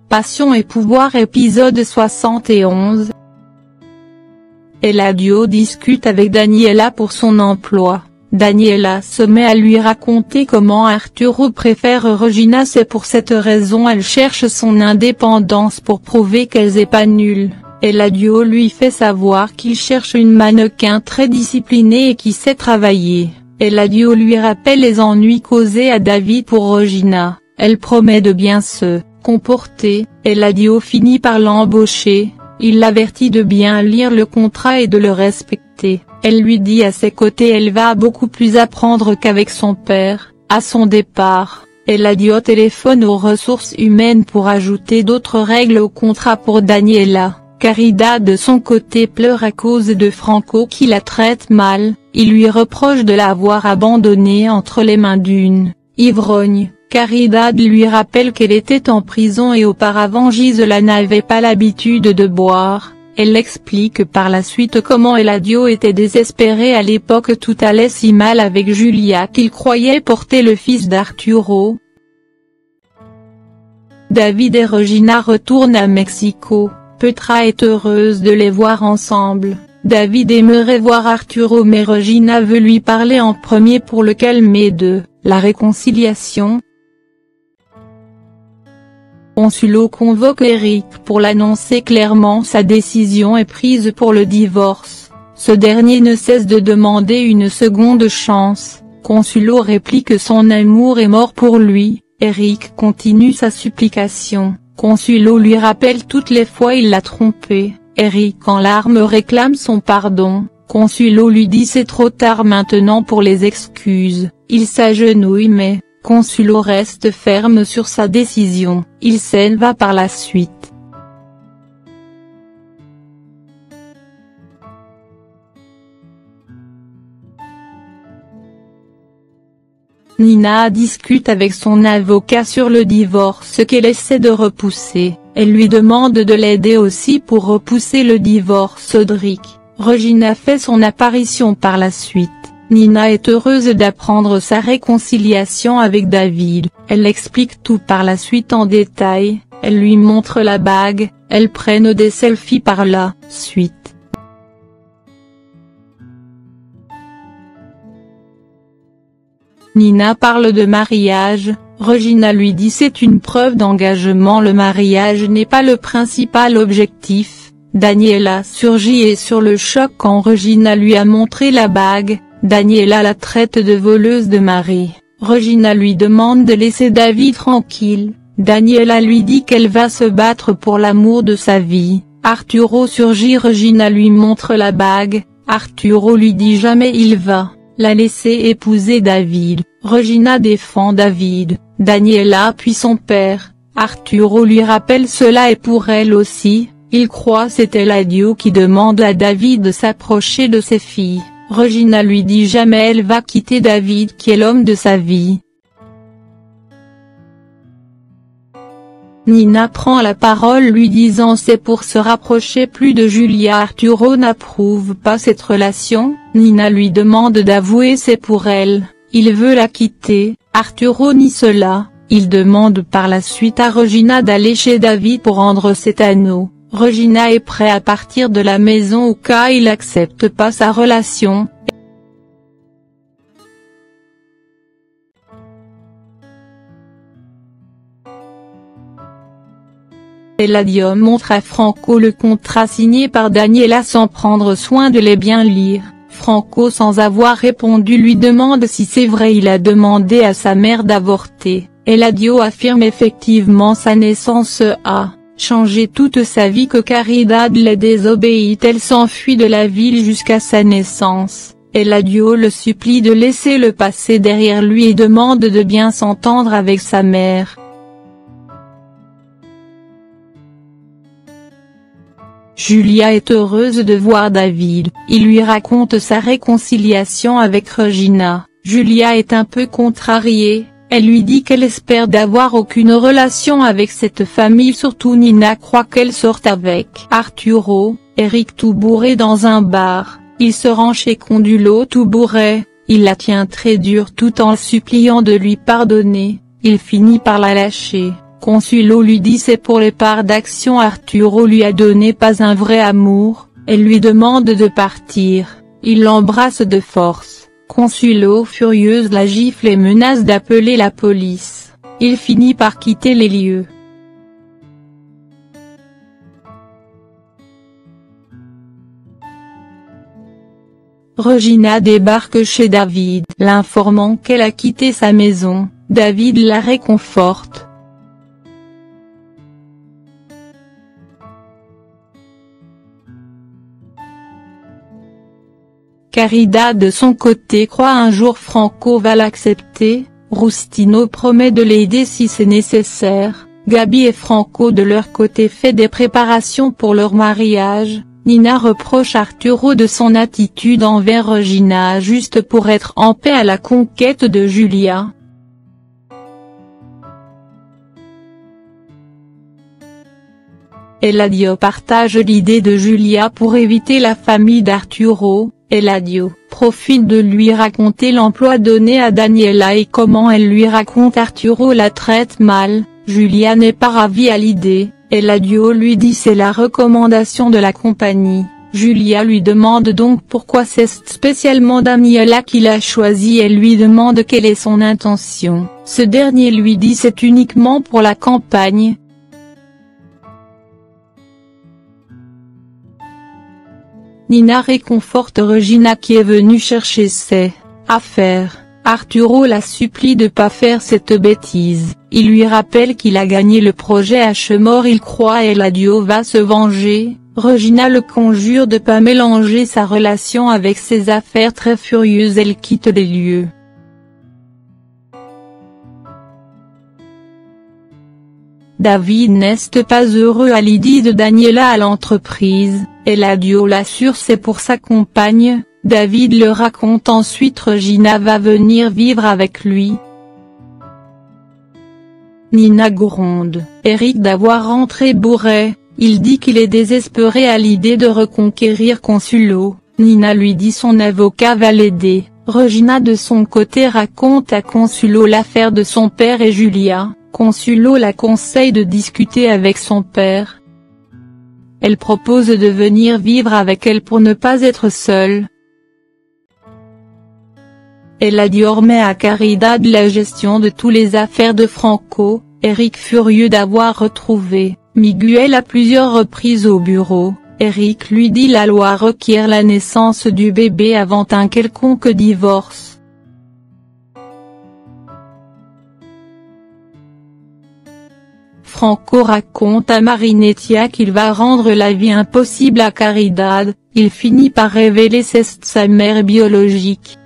Passion et pouvoir épisode 71. Eladio discute avec Daniela pour son emploi. Daniela se met à lui raconter comment Arturo préfère Regina, c'est pour cette raison elle cherche son indépendance pour prouver qu'elle n'est pas nulle. Eladio lui fait savoir qu'il cherche une mannequin très disciplinée et qui sait travailler. Eladio lui rappelle les ennuis causés à David pour Regina, elle promet de bien se comporter, Eladio finit par l'embaucher, il l'avertit de bien lire le contrat et de le respecter, elle lui dit à ses côtés elle va beaucoup plus apprendre qu'avec son père. À son départ, Eladio téléphone aux ressources humaines pour ajouter d'autres règles au contrat pour Daniela. Caridad de son côté pleure à cause de Franco qui la traite mal, il lui reproche de l'avoir abandonnée entre les mains d'une ivrogne. Caridad lui rappelle qu'elle était en prison et auparavant Gisela n'avait pas l'habitude de boire, elle explique par la suite comment Eladio était désespéré à l'époque tout allait si mal avec Julia qu'il croyait porter le fils d'Arturo. David et Regina retournent à Mexico, Petra est heureuse de les voir ensemble, David aimerait voir Arturo mais Regina veut lui parler en premier pour le calmer de la réconciliation. Consuelo convoque Eric pour l'annoncer clairement, sa décision est prise pour le divorce. Ce dernier ne cesse de demander une seconde chance. Consuelo réplique que son amour est mort pour lui. Eric continue sa supplication. Consuelo lui rappelle toutes les fois il l'a trompé. Eric en larmes réclame son pardon. Consuelo lui dit c'est trop tard maintenant pour les excuses. Il s'agenouille mais Consuelo reste ferme sur sa décision, il s'en va par la suite. Nina discute avec son avocat sur le divorce qu'elle essaie de repousser, elle lui demande de l'aider aussi pour repousser le divorce d'Eric. Regina fait son apparition par la suite. Nina est heureuse d'apprendre sa réconciliation avec David, elle explique tout par la suite en détail, elle lui montre la bague, elles prennent des selfies par la suite. Nina parle de mariage, Regina lui dit c'est une preuve d'engagement, le mariage n'est pas le principal objectif. Daniela surgit et sur le choc quand Regina lui a montré la bague. Daniela la traite de voleuse de mari, Regina lui demande de laisser David tranquille, Daniela lui dit qu'elle va se battre pour l'amour de sa vie, Arturo surgit, Regina lui montre la bague, Arturo lui dit jamais il va la laisser épouser David, Regina défend David, Daniela puis son père, Arturo lui rappelle cela et pour elle aussi, il croit c'est Eladio qui demande à David de s'approcher de ses filles. Regina lui dit jamais elle va quitter David qui est l'homme de sa vie. Nina prend la parole lui disant c'est pour se rapprocher plus de Julia. Arturo n'approuve pas cette relation, Nina lui demande d'avouer c'est pour elle, il veut la quitter, Arturo nie cela, il demande par la suite à Regina d'aller chez David pour rendre cet anneau. Regina est prêt à partir de la maison au cas il accepte pas sa relation. Eladio montre à Franco le contrat signé par Daniela sans prendre soin de les bien lire. Franco sans avoir répondu lui demande si c'est vrai il a demandé à sa mère d'avorter. Eladio affirme effectivement sa naissance a changé toute sa vie, que Caridad l'ait désobéit, elle s'enfuit de la ville jusqu'à sa naissance. Eladio le supplie de laisser le passé derrière lui et demande de bien s'entendre avec sa mère. Julia est heureuse de voir David, il lui raconte sa réconciliation avec Regina. Julia est un peu contrariée, elle lui dit qu'elle espère d'avoir aucune relation avec cette famille, surtout Nina croit qu'elle sorte avec Arturo. Eric tout bourré dans un bar, Il se rend chez Consulo tout bourré, il la tient très dure tout en suppliant de lui pardonner, il finit par la lâcher. Consulo lui dit c'est pour les parts d'action. Arturo lui a donné pas un vrai amour, elle lui demande de partir, il l'embrasse de force. Consulo furieuse la gifle et menace d'appeler la police, il finit par quitter les lieux. Regina débarque chez David. L'informant qu'elle a quitté sa maison, David la réconforte. Caridad de son côté croit un jour Franco va l'accepter, Rustino promet de l'aider si c'est nécessaire, Gabi et Franco de leur côté fait des préparations pour leur mariage, Nina reproche Arturo de son attitude envers Regina juste pour être en paix à la conquête de Julia. Eladio partage l'idée de Julia pour éviter la famille d'Arturo. Eladio profite de lui raconter l'emploi donné à Daniela et comment elle lui raconte Arturo la traite mal. Julia n'est pas ravie à l'idée, Eladio lui dit c'est la recommandation de la compagnie. Julia lui demande donc pourquoi c'est spécialement Daniela qu'il a choisi et lui demande quelle est son intention. Ce dernier lui dit c'est uniquement pour la campagne. Nina réconforte Regina qui est venue chercher ses affaires. Arturo la supplie de pas faire cette bêtise, il lui rappelle qu'il a gagné le projet H-Mort, il croit Eladio va se venger, Regina le conjure de pas mélanger sa relation avec ses affaires. Très furieuse elle quitte les lieux. David n'est pas heureux à l'idée de Daniela à l'entreprise, Eladio l'assure c'est pour sa compagne. David le raconte ensuite. Regina va venir vivre avec lui. Nina gronde Eric d'avoir rentré bourré, il dit qu'il est désespéré à l'idée de reconquérir Consulo, Nina lui dit son avocat va l'aider. Regina de son côté raconte à Consulo l'affaire de son père et Julia, Consulo la conseille de discuter avec son père. Elle propose de venir vivre avec elle pour ne pas être seule. Eladio remet à Caridad la gestion de toutes les affaires de Franco. Eric furieux d'avoir retrouvé Miguel à plusieurs reprises au bureau, Eric lui dit la loi requiert la naissance du bébé avant un quelconque divorce. Franco raconte à Marinettia qu'il va rendre la vie impossible à Caridad, il finit par révéler c'est sa mère biologique.